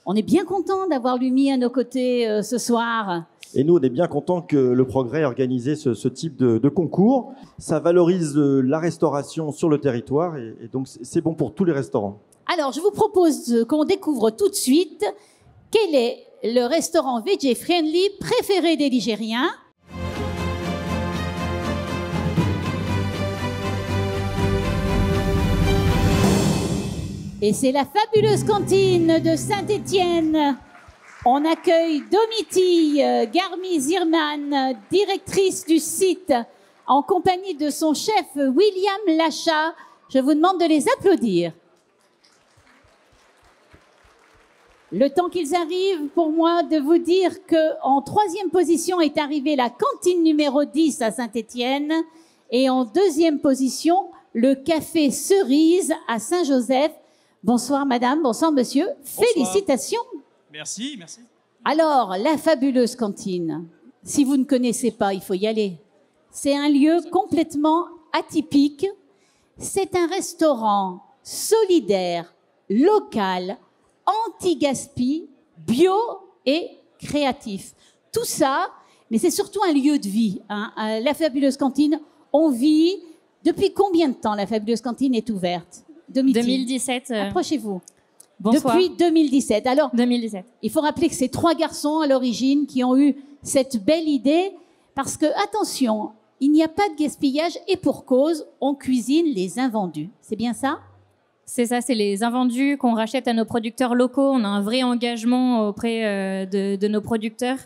On est bien content d'avoir Lumi à nos côtés ce soir. Et nous, on est bien contents que le Progrès ait organisé ce type de concours. Ça valorise la restauration sur le territoire et donc c'est bon pour tous les restaurants. Alors, je vous propose qu'on découvre tout de suite quel est le restaurant Veggie Friendly préféré des Ligériens. Et c'est la fabuleuse cantine de Saint-Étienne. On accueille Domiti Garmi-Zirman, directrice du site, en compagnie de son chef William Lachat. Je vous demande de les applaudir. Le temps qu'ils arrivent, pour moi, de vous dire qu'en 3e position est arrivée la cantine numéro 10 à Saint-Étienne et en 2e position, le café Cerise à Saint-Joseph. Bonsoir madame, bonsoir monsieur. Bonsoir. Félicitations. Merci, merci. Alors, la fabuleuse cantine, si vous ne connaissez pas, il faut y aller. C'est un lieu complètement atypique. C'est un restaurant solidaire, local, anti-gaspi, bio et créatif. Tout ça, mais c'est surtout un lieu de vie. Hein. La fabuleuse cantine, on vit. Depuis combien de temps la fabuleuse cantine est ouverte? 2017. Approchez-vous. Bonsoir. Depuis 2017. Alors, 2017. il faut rappeler que c'est 3 garçons à l'origine qui ont eu cette belle idée parce que, attention, il n'y a pas de gaspillage et pour cause, on cuisine les invendus. C'est bien ça? C'est ça, c'est les invendus qu'on rachète à nos producteurs locaux. On a un vrai engagement auprès de nos producteurs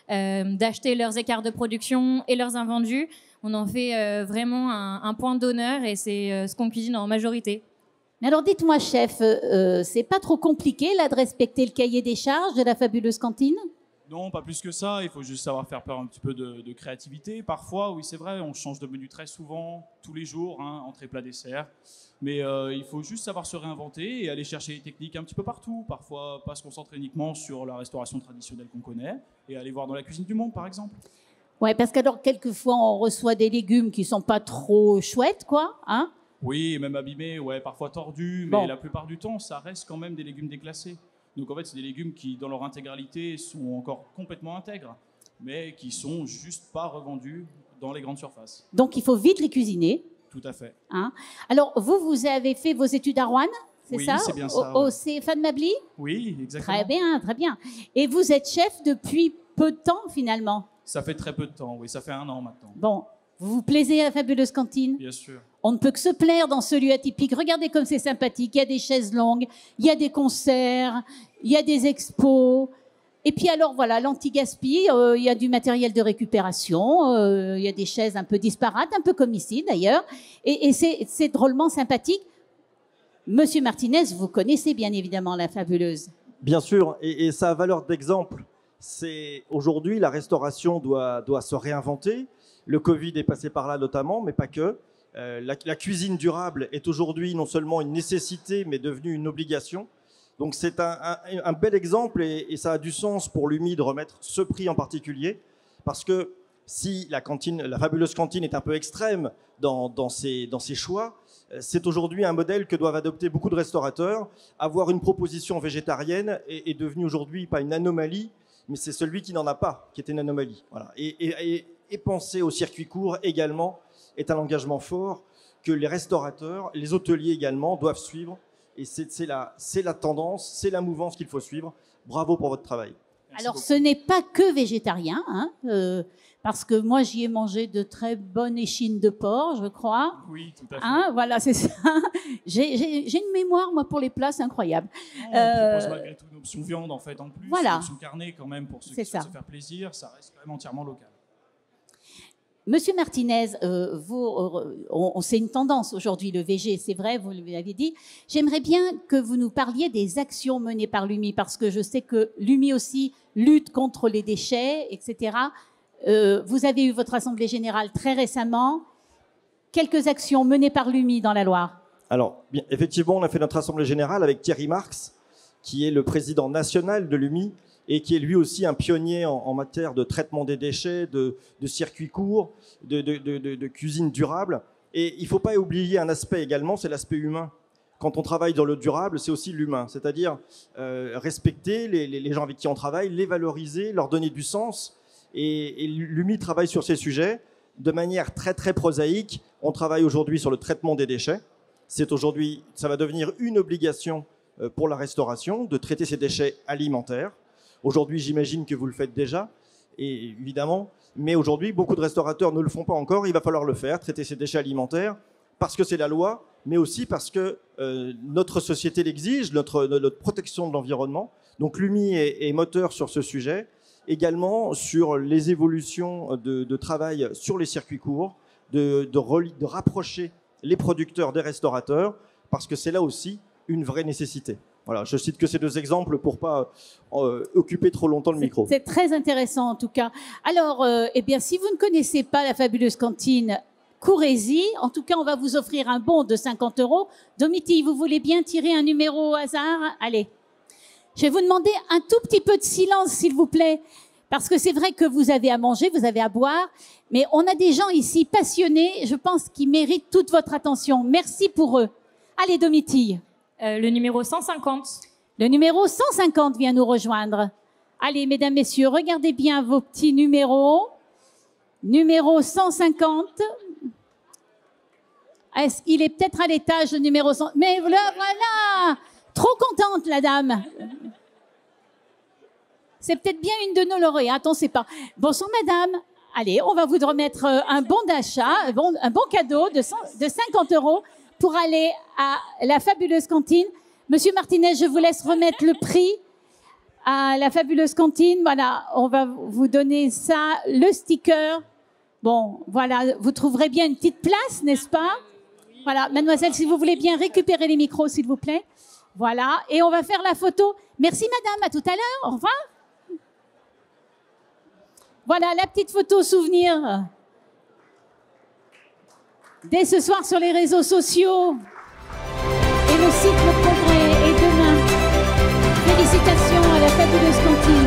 d'acheter leurs écarts de production et leurs invendus. On en fait vraiment un point d'honneur et c'est ce qu'on cuisine en majorité. Mais alors dites-moi, chef, c'est pas trop compliqué là de respecter le cahier des charges de la fabuleuse cantine? Non, pas plus que ça. Il faut juste savoir faire peur un petit peu de créativité. Parfois, oui, c'est vrai, on change de menu très souvent, tous les jours, hein, entrée, plat, dessert. Mais il faut juste savoir se réinventer et aller chercher les techniques un petit peu partout. Parfois, pas se concentrer uniquement sur la restauration traditionnelle qu'on connaît et aller voir dans la cuisine du monde, par exemple. Ouais, parce qu'alors, quelquefois, on reçoit des légumes qui sont pas trop chouettes, quoi, hein? Oui, même abîmés, ouais, parfois tordus, mais la plupart du temps, ça reste quand même des légumes déclassés. Donc en fait, c'est des légumes qui, dans leur intégralité, sont encore complètement intègres, mais qui sont juste pas revendus dans les grandes surfaces. Donc il faut vite les cuisiner. Tout à fait. Hein? Alors, vous avez fait vos études à Rouen, c'est oui, ça? C'est bien ça. Au Ouais. CFA de Mably? Oui, exactement. Très bien, très bien. Et vous êtes chef depuis peu de temps, finalement? Ça fait très peu de temps, oui, ça fait 1 an maintenant. Bon, vous vous plaisez à la fabuleuse cantine? Bien sûr. On ne peut que se plaire dans ce lieu atypique. Regardez comme c'est sympathique. Il y a des chaises longues, il y a des concerts, il y a des expos. Et puis alors, voilà, l'anti-gaspi, il y a du matériel de récupération, il y a des chaises un peu disparates, un peu comme ici d'ailleurs. Et c'est drôlement sympathique. Monsieur Martinez, vous connaissez bien évidemment la fabuleuse. Bien sûr, et ça a valeur d'exemple. C'est aujourd'hui, la restauration doit se réinventer. Le Covid est passé par là notamment, mais pas que. La cuisine durable est aujourd'hui non seulement une nécessité, mais devenue une obligation. Donc c'est un bel exemple et ça a du sens pour l'UMI de remettre ce prix en particulier, parce que si la fabuleuse cantine est un peu extrême dans ses choix, c'est aujourd'hui un modèle que doivent adopter beaucoup de restaurateurs. Avoir une proposition végétarienne est devenu aujourd'hui pas une anomalie, mais c'est celui qui n'en a pas qui est une anomalie. Voilà. Et penser au circuit court également est un engagement fort que les restaurateurs, les hôteliers également doivent suivre. Et c'est la tendance, c'est la mouvance qu'il faut suivre. Bravo pour votre travail. Merci Alors, beaucoup. ce n'est pas que végétarien, hein, parce que moi, j'y ai mangé de très bonnes échines de porc, je crois. Oui, tout à fait. Hein, voilà, c'est ça. J'ai une mémoire, moi, pour les plats, c'est incroyable. On propose malgré tout une option viande, en fait, en plus. Voilà. Une option carnée, quand même, pour ceux qui souhaitent se faire plaisir. Ça reste quand même entièrement local. Monsieur Martinez, c'est une tendance aujourd'hui, le VG, c'est vrai, vous l'avez dit. J'aimerais bien que vous nous parliez des actions menées par l'UMI, parce que je sais que l'UMI aussi lutte contre les déchets, etc. Vous avez eu votre assemblée générale très récemment. Quelques actions menées par l'UMI dans la Loire. Alors, bien, effectivement, on a fait notre assemblée générale avec Thierry Marx, qui est le président national de l'UMI, et qui est lui aussi un pionnier en matière de traitement des déchets, de circuits courts, de cuisine durable. Et il ne faut pas oublier un aspect également, c'est l'aspect humain. quand on travaille dans le durable, c'est aussi l'humain, c'est-à-dire respecter les gens avec qui on travaille, les valoriser, leur donner du sens. Et l'UMI travaille sur ces sujets de manière très très prosaïque. On travaille aujourd'hui sur le traitement des déchets. Ça va devenir une obligation pour la restauration de traiter ces déchets alimentaires. Aujourd'hui, j'imagine que vous le faites déjà, et évidemment, mais aujourd'hui, beaucoup de restaurateurs ne le font pas encore. Il va falloir le faire, traiter ces déchets alimentaires, parce que c'est la loi, mais aussi parce que notre société l'exige, notre protection de l'environnement. Donc l'UMI est moteur sur ce sujet, également sur les évolutions de travail sur les circuits courts, de rapprocher les producteurs des restaurateurs, parce que c'est là aussi une vraie nécessité. Voilà, je cite que ces deux exemples pour pas occuper trop longtemps le micro. C'est très intéressant en tout cas. Alors, eh bien, si vous ne connaissez pas la fabuleuse cantine, courez-y. En tout cas, on va vous offrir un bon de 50 €. Domitille, vous voulez bien tirer un numéro au hasard? Allez. Je vais vous demander un tout petit peu de silence, s'il vous plaît, parce que c'est vrai que vous avez à manger, vous avez à boire, mais on a des gens ici passionnés, je pense, qui méritent toute votre attention. Merci pour eux. Allez, Domitille. Le numéro 150. Le numéro 150 vient nous rejoindre. Allez, mesdames, messieurs, regardez bien vos petits numéros. Numéro 150. Est-ce qu'il est peut-être à l'étage, le numéro 100? Mais voilà, trop contente, la dame. C'est peut-être bien une de nos lauréats, on ne sait pas. Bonsoir, madame. Allez, on va vous remettre un bon d'achat, un bon cadeau de 50 € pour aller à la fabuleuse cantine. Monsieur Martinez, je vous laisse remettre le prix à la fabuleuse cantine. Voilà, on va vous donner ça, le sticker. Bon, voilà, vous trouverez bien une petite place, n'est-ce pas? Voilà, mademoiselle, si vous voulez bien récupérer les micros, s'il vous plaît. Voilà, et on va faire la photo. Merci, madame, à tout à l'heure. Au revoir. Voilà, la petite photo souvenir. Dès ce soir sur les réseaux sociaux. Et le site Le Progrès est demain. Félicitations à la fabuleuse cantine.